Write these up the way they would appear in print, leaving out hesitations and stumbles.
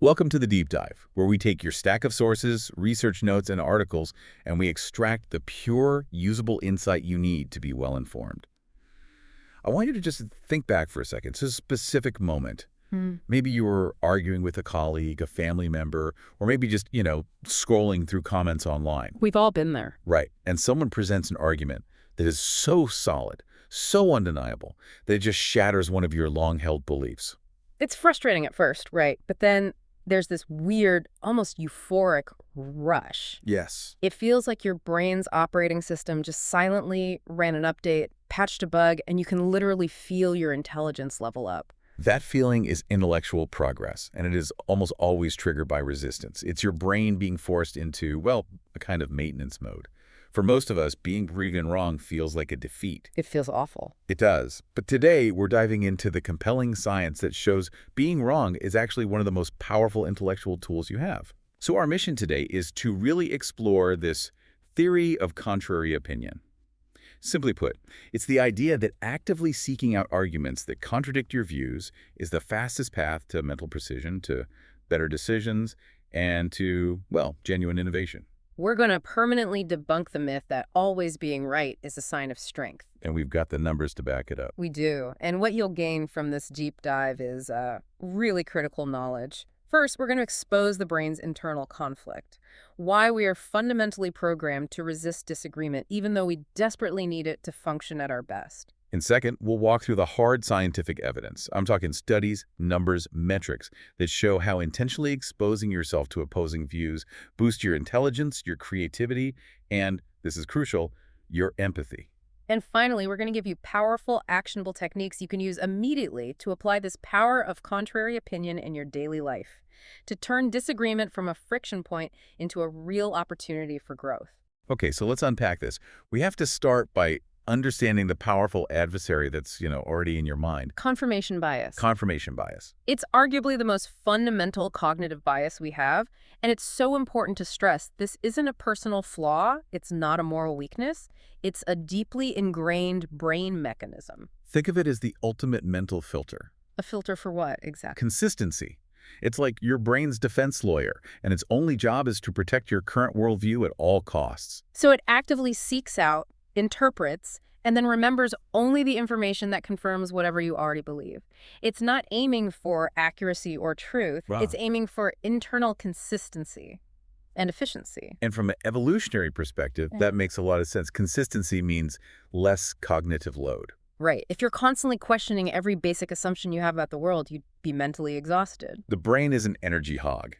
Welcome to the Deep Dive, where we take your stack of sources, research notes, and articles, and we extract the pure, usable insight you need to be well-informed. I want you to just think back for a second. It's a specific moment. Maybe you were arguing with a colleague, a family member, or maybe just, scrolling through comments online. We've all been there. Right. And someone presents an argument that is so solid, so undeniable, that it just shatters one of your long-held beliefs. It's frustrating at first, right? But then there's this weird, almost euphoric rush. Yes. It feels like your brain's operating system just silently ran an update, patched a bug, and you can literally feel your intelligence level up. That feeling is intellectual progress, and it is almost always triggered by resistance. It's your brain being forced into, well, a kind of maintenance mode. For most of us, being proven wrong feels like a defeat. It feels awful. It does. But today, we're diving into the compelling science that shows being wrong is actually one of the most powerful intellectual tools you have. So our mission today is to really explore this theory of contrary opinion. Simply put, it's the idea that actively seeking out arguments that contradict your views is the fastest path to mental precision, to better decisions, and to, well, genuine innovation. We're going to permanently debunk the myth that always being right is a sign of strength. And we've got the numbers to back it up. We do. And what you'll gain from this deep dive is really critical knowledge. First, we're going to expose the brain's internal conflict, why we are fundamentally programmed to resist disagreement, even though we desperately need it to function at our best. And second, we'll walk through the hard scientific evidence. I'm talking studies, numbers, metrics that show how intentionally exposing yourself to opposing views boosts your intelligence, your creativity, and, this is crucial, your empathy. And finally, we're going to give you powerful, actionable techniques you can use immediately to apply this power of contrary opinion in your daily life, to turn disagreement from a friction point into a real opportunity for growth. Okay, so let's unpack this. We have to start by understanding the powerful adversary that's, already in your mind. Confirmation bias. Confirmation bias. It's arguably the most fundamental cognitive bias we have, and it's so important to stress this isn't a personal flaw, it's not a moral weakness, it's a deeply ingrained brain mechanism. Think of it as the ultimate mental filter. A filter for what, exactly? Consistency. It's like your brain's defense lawyer, and its only job is to protect your current worldview at all costs. So it actively seeks out, interprets, and then remembers only the information that confirms whatever you already believe. It's not aiming for accuracy or truth. Wow. It's aiming for internal consistency and efficiency. And from an evolutionary perspective, that makes a lot of sense. Consistency means less cognitive load. Right. If you're constantly questioning every basic assumption you have about the world, you'd be mentally exhausted. The brain is an energy hog.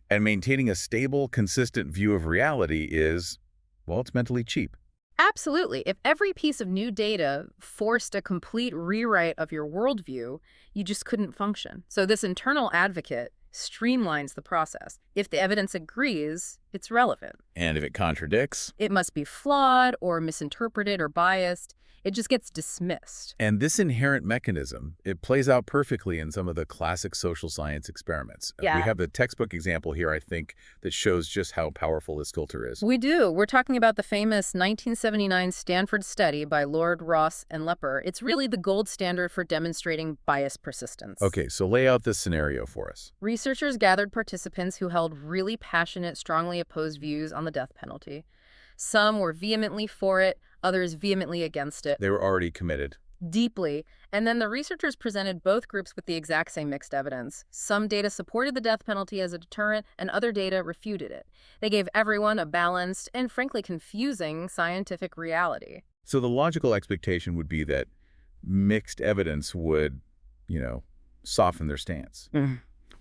And maintaining a stable, consistent view of reality is, well, it's mentally cheap. Absolutely. If every piece of new data forced a complete rewrite of your worldview, you just couldn't function. So this internal advocate streamlines the process. If the evidence agrees, it's relevant. And if it contradicts? It must be flawed or misinterpreted or biased. It just gets dismissed. And this inherent mechanism, it plays out perfectly in some of the classic social science experiments. Yeah. We have the textbook example here, I think, that shows just how powerful this filter is. We do. We're talking about the famous 1979 Stanford study by Lord, Ross, and Lepper. It's really the gold standard for demonstrating bias persistence. Okay, so lay out this scenario for us. Researchers gathered participants who held really passionate, strongly opposed views on the death penalty. Some were vehemently for it, others vehemently against it. They were already committed. Deeply. And then the researchers presented both groups with the exact same mixed evidence. Some data supported the death penalty as a deterrent, and other data refuted it. They gave everyone a balanced and frankly confusing scientific reality. So the logical expectation would be that mixed evidence would, soften their stance.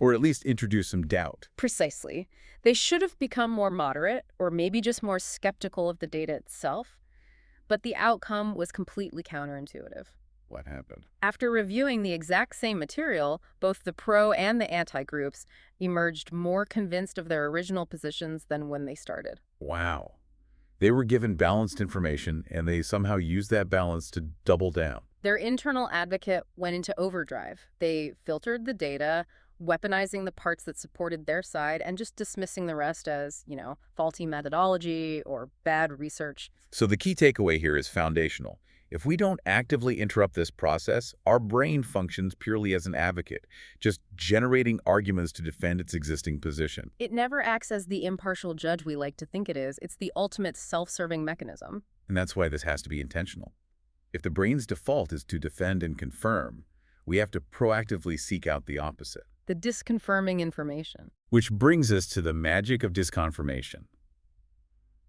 Or at least introduce some doubt. Precisely. They should have become more moderate, or maybe just more skeptical of the data itself. But the outcome was completely counterintuitive. What happened? After reviewing the exact same material, both the pro and the anti-groups emerged more convinced of their original positions than when they started. Wow. They were given balanced information, and they somehow used that balance to double down. Their internal advocate went into overdrive. They filtered the data, weaponizing the parts that supported their side and just dismissing the rest as, faulty methodology or bad research. So the key takeaway here is foundational. If we don't actively interrupt this process, our brain functions purely as an advocate, just generating arguments to defend its existing position. It never acts as the impartial judge we like to think it is. It's the ultimate self-serving mechanism. And that's why this has to be intentional. If the brain's default is to defend and confirm, we have to proactively seek out the opposite. The disconfirming information. Which brings us to the magic of disconfirmation.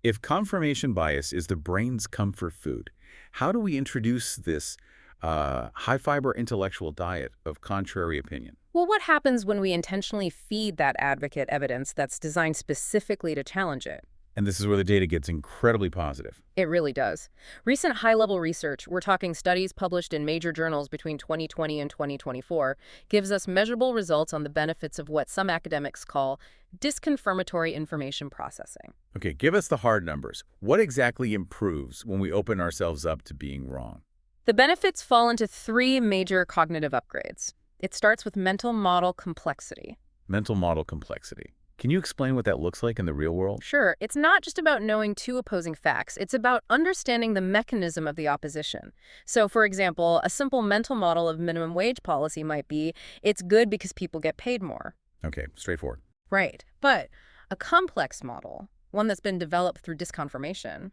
If confirmation bias is the brain's comfort food, how do we introduce this high-fiber intellectual diet of contrary opinion? Well, what happens when we intentionally feed that advocate evidence that's designed specifically to challenge it? And this is where the data gets incredibly positive. It really does. Recent high-level research, we're talking studies published in major journals between 2020 and 2024, gives us measurable results on the benefits of what some academics call disconfirmatory information processing. Okay, give us the hard numbers. What exactly improves when we open ourselves up to being wrong? The benefits fall into three major cognitive upgrades. It starts with mental model complexity. Mental model complexity. Can you explain what that looks like in the real world? Sure, it's not just about knowing two opposing facts. It's about understanding the mechanism of the opposition. So, for example, a simple mental model of minimum wage policy might be, it's good because people get paid more. Okay, straightforward. Right. But a complex model, one that's been developed through disconfirmation,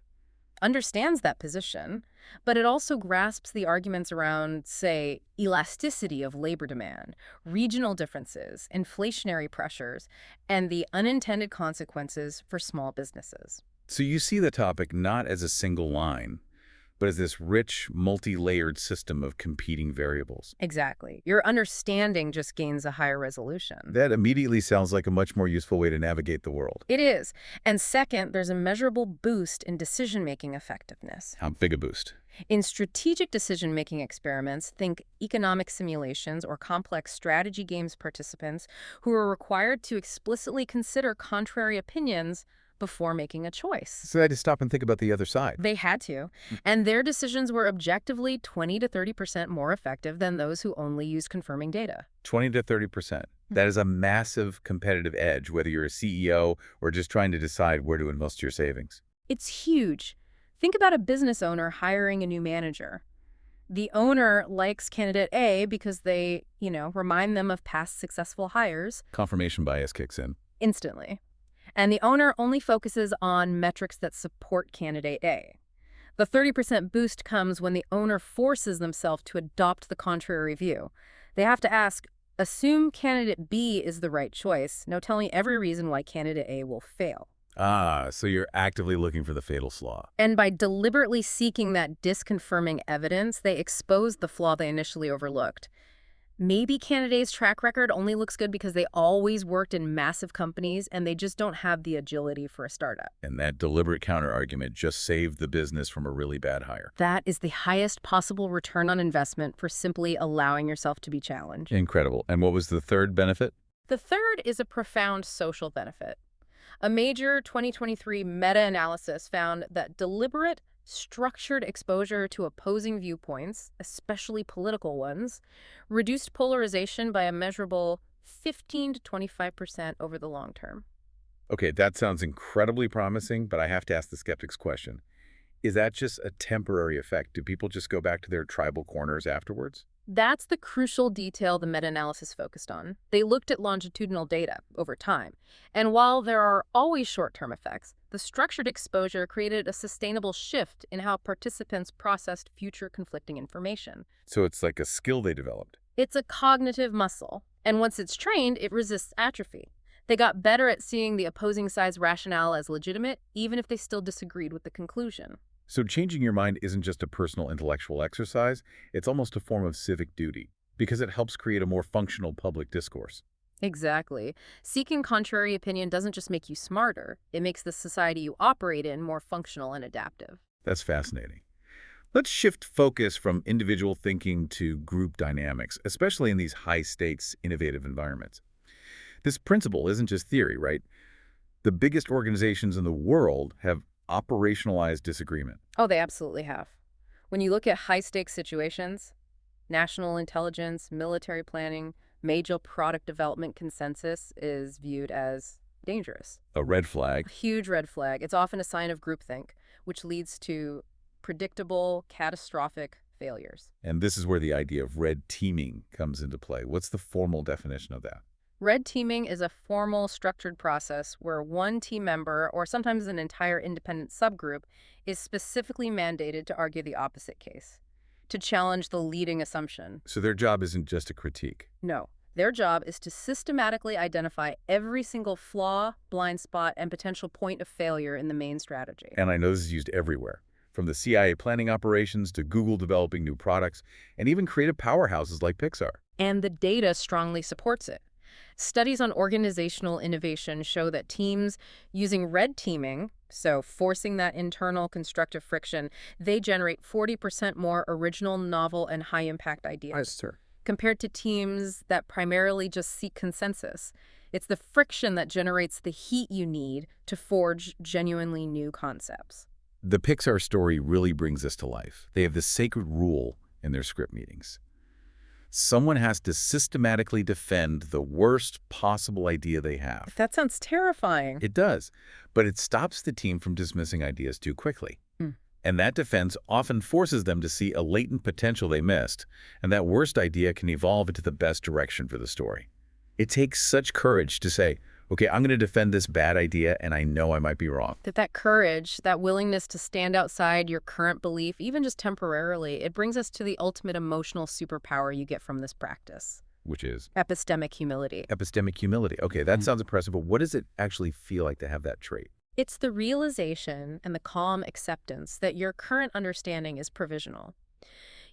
understands that position, but it also grasps the arguments around, say, elasticity of labor demand, regional differences, inflationary pressures, and the unintended consequences for small businesses. So you see the topic not as a single line, but as this rich, multi-layered system of competing variables. Exactly. Your understanding just gains a higher resolution. That immediately sounds like a much more useful way to navigate the world. It is. And second, there's a measurable boost in decision-making effectiveness. How big a boost? In strategic decision-making experiments, think economic simulations or complex strategy games participants who are required to explicitly consider contrary opinions before making a choice. So I had to stop and think about the other side. They had to. And their decisions were objectively 20 to 30% more effective than those who only used confirming data. 20 to 30%. That is a massive competitive edge, whether you're a CEO or just trying to decide where to invest your savings. It's huge. Think about a business owner hiring a new manager. The owner likes candidate A because they, remind them of past successful hires. Confirmation bias kicks in. Instantly. And the owner only focuses on metrics that support candidate A. The 30% boost comes when the owner forces themselves to adopt the contrary view. They have to ask, assume candidate B is the right choice. Now tell me every reason why candidate A will fail. Ah, so you're actively looking for the fatal flaw. And by deliberately seeking that disconfirming evidence, they expose the flaw they initially overlooked. Maybe candidate's track record only looks good because they always worked in massive companies and they just don't have the agility for a startup. And that deliberate counterargument just saved the business from a really bad hire. That is the highest possible return on investment for simply allowing yourself to be challenged. Incredible. And what was the third benefit? The third is a profound social benefit. A major 2023 meta-analysis found that deliberate, structured exposure to opposing viewpoints, especially political ones, reduced polarization by a measurable 15 to 25% over the long term. Okay, that sounds incredibly promising, but I have to ask the skeptic's question. Is that just a temporary effect? Do people just go back to their tribal corners afterwards? That's the crucial detail the meta-analysis focused on. They looked at longitudinal data over time. And while there are always short-term effects, the structured exposure created a sustainable shift in how participants processed future conflicting information. So it's like a skill they developed. It's a cognitive muscle. And once it's trained, it resists atrophy. They got better at seeing the opposing side's rationale as legitimate, even if they still disagreed with the conclusion. So changing your mind isn't just a personal intellectual exercise, it's almost a form of civic duty, because it helps create a more functional public discourse. Exactly. Seeking contrary opinion doesn't just make you smarter, it makes the society you operate in more functional and adaptive. That's fascinating. Let's shift focus from individual thinking to group dynamics, especially in these high-stakes, innovative environments. This principle isn't just theory, right? The biggest organizations in the world have operationalized disagreement. Oh, they absolutely have. When you look at high-stakes situations, national intelligence, military planning, major product development consensus is viewed as dangerous. A red flag. A huge red flag. It's often a sign of groupthink, which leads to predictable, catastrophic failures. And this is where the idea of red teaming comes into play. What's the formal definition of that? Red teaming is a formal, structured process where one team member, or sometimes an entire independent subgroup, is specifically mandated to argue the opposite case, to challenge the leading assumption. So their job isn't just a critique. No. Their job is to systematically identify every single flaw, blind spot, and potential point of failure in the main strategy. And I know this is used everywhere, from the CIA planning operations to Google developing new products, and even creative powerhouses like Pixar. And the data strongly supports it. Studies on organizational innovation show that teams using red teaming, so forcing that internal constructive friction, they generate 40% more original, novel, and high-impact ideas. Compared to teams that primarily just seek consensus. It's the friction that generates the heat you need to forge genuinely new concepts. The Pixar story really brings this to life. They have this sacred rule in their script meetings. Someone has to systematically defend the worst possible idea they have. That sounds terrifying. It does, but it stops the team from dismissing ideas too quickly. And that defense often forces them to see a latent potential they missed, and that worst idea can evolve into the best direction for the story. It takes such courage to say, okay, I'm going to defend this bad idea, and I know I might be wrong. That courage, that willingness to stand outside your current belief, even just temporarily, it brings us to the ultimate emotional superpower you get from this practice. Which is? Epistemic humility. Epistemic humility. Okay, that sounds impressive, but what does it actually feel like to have that trait? It's the realization and the calm acceptance that your current understanding is provisional.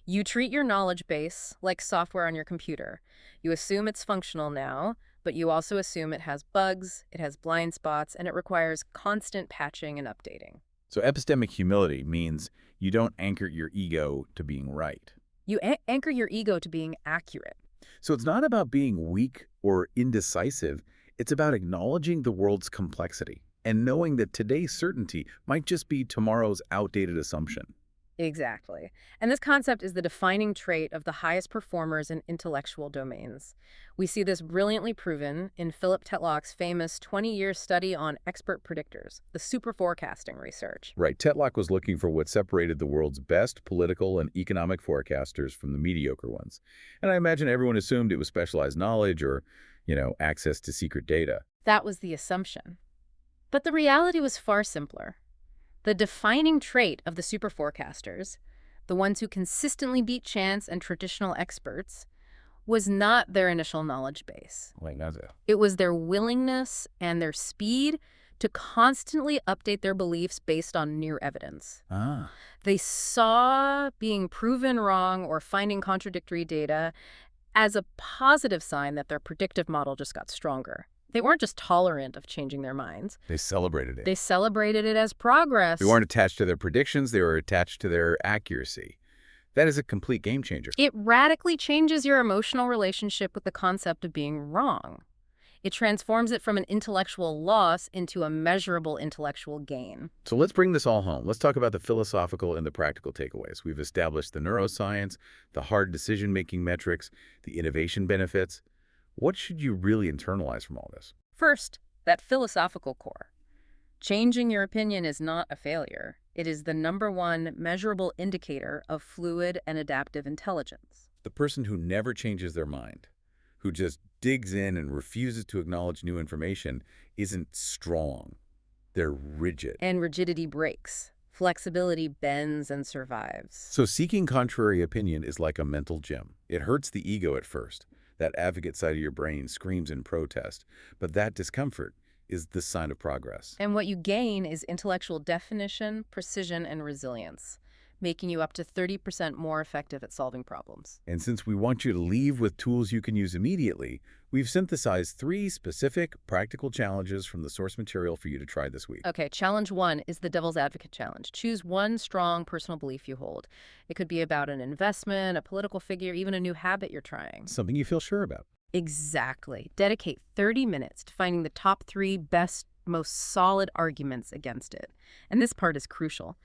You treat your knowledge base like software on your computer. You assume it's functional now, but you also assume it has bugs, it has blind spots, and it requires constant patching and updating. So epistemic humility means you don't anchor your ego to being right. You anchor your ego to being accurate. So it's not about being weak or indecisive. It's about acknowledging the world's complexity and knowing that today's certainty might just be tomorrow's outdated assumption. Exactly. And this concept is the defining trait of the highest performers in intellectual domains. We see this brilliantly proven in Philip Tetlock's famous 20-year study on expert predictors, the super forecasting research. Right. Tetlock was looking for what separated the world's best political and economic forecasters from the mediocre ones. And I imagine everyone assumed it was specialized knowledge or, access to secret data. That was the assumption. But the reality was far simpler. The defining trait of the super forecasters, the ones who consistently beat chance and traditional experts, was not their initial knowledge base. It was their willingness and their speed to constantly update their beliefs based on new evidence. They saw being proven wrong or finding contradictory data as a positive sign that their predictive model just got stronger. They weren't just tolerant of changing their minds. They celebrated it. They celebrated it as progress. They weren't attached to their predictions. They were attached to their accuracy. That is a complete game changer. It radically changes your emotional relationship with the concept of being wrong. It transforms it from an intellectual loss into a measurable intellectual gain. So let's bring this all home. Let's talk about the philosophical and the practical takeaways. We've established the neuroscience, the hard decision-making metrics, the innovation benefits. What should you really internalize from all this? First, that philosophical core. Changing your opinion is not a failure. It is the #1 measurable indicator of fluid and adaptive intelligence. The person who never changes their mind, who just digs in and refuses to acknowledge new information, isn't strong. They're rigid. And rigidity breaks. Flexibility bends and survives. So seeking contrary opinion is like a mental gym. It hurts the ego at first. That advocate side of your brain screams in protest, but that discomfort is the sign of progress. And what you gain is intellectual definition, precision, and resilience, making you up to 30% more effective at solving problems. And since we want you to leave with tools you can use immediately, we've synthesized 3 specific practical challenges from the source material for you to try this week. Okay, challenge 1 is the devil's advocate challenge. Choose one strong personal belief you hold. It could be about an investment, a political figure, even a new habit you're trying. Something you feel sure about. Exactly. Dedicate 30 minutes to finding the top 3 best, most solid arguments against it. And this part is crucial.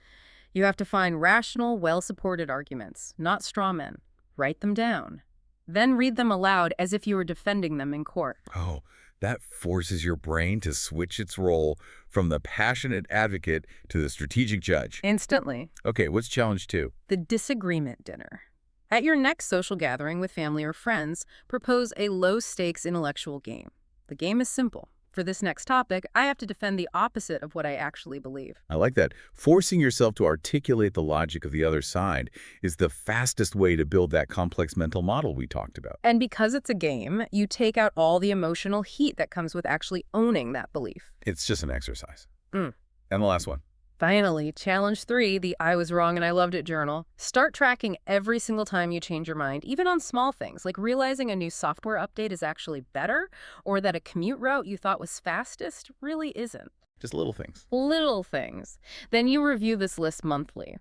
You have to find rational, well-supported arguments, not straw men. Write them down. Then read them aloud as if you were defending them in court. Oh, That forces your brain to switch its role from the passionate advocate to the strategic judge. Instantly. Okay, what's challenge 2? The disagreement dinner. At your next social gathering with family or friends, propose a low-stakes intellectual game. The game is simple. For this next topic, I have to defend the opposite of what I actually believe. I like that. Forcing yourself to articulate the logic of the other side is the fastest way to build that complex mental model we talked about. And because it's a game, you take out all the emotional heat that comes with actually owning that belief. It's just an exercise. Mm. And the last one. Finally, challenge 3, the I was wrong and I loved it journal. Start tracking every single time you change your mind, even on small things, like realizing a new software update is actually better, or that a commute route you thought was fastest really isn't. Just little things. Little things. Then you review this list monthly.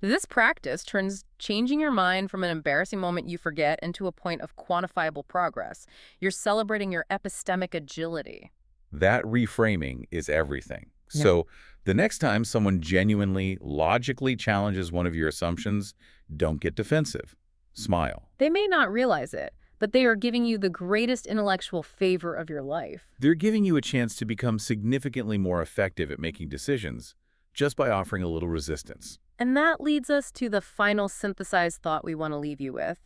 This practice turns changing your mind from an embarrassing moment you forget into a point of quantifiable progress. You're celebrating your epistemic agility. That reframing is everything. Yeah. So the next time someone genuinely, logically challenges one of your assumptions, don't get defensive. Smile. They may not realize it, but they are giving you the greatest intellectual favor of your life. They're giving you a chance to become significantly more effective at making decisions just by offering a little resistance. And that leads us to the final synthesized thought we want to leave you with.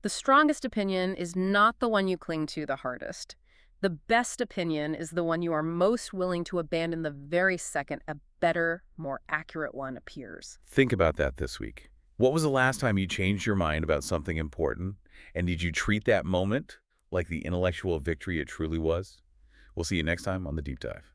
The strongest opinion is not the one you cling to the hardest. The best opinion is the one you are most willing to abandon the very second a better, more accurate one appears. Think about that this week. What was the last time you changed your mind about something important? And did you treat that moment like the intellectual victory it truly was? We'll see you next time on The Deep Dive.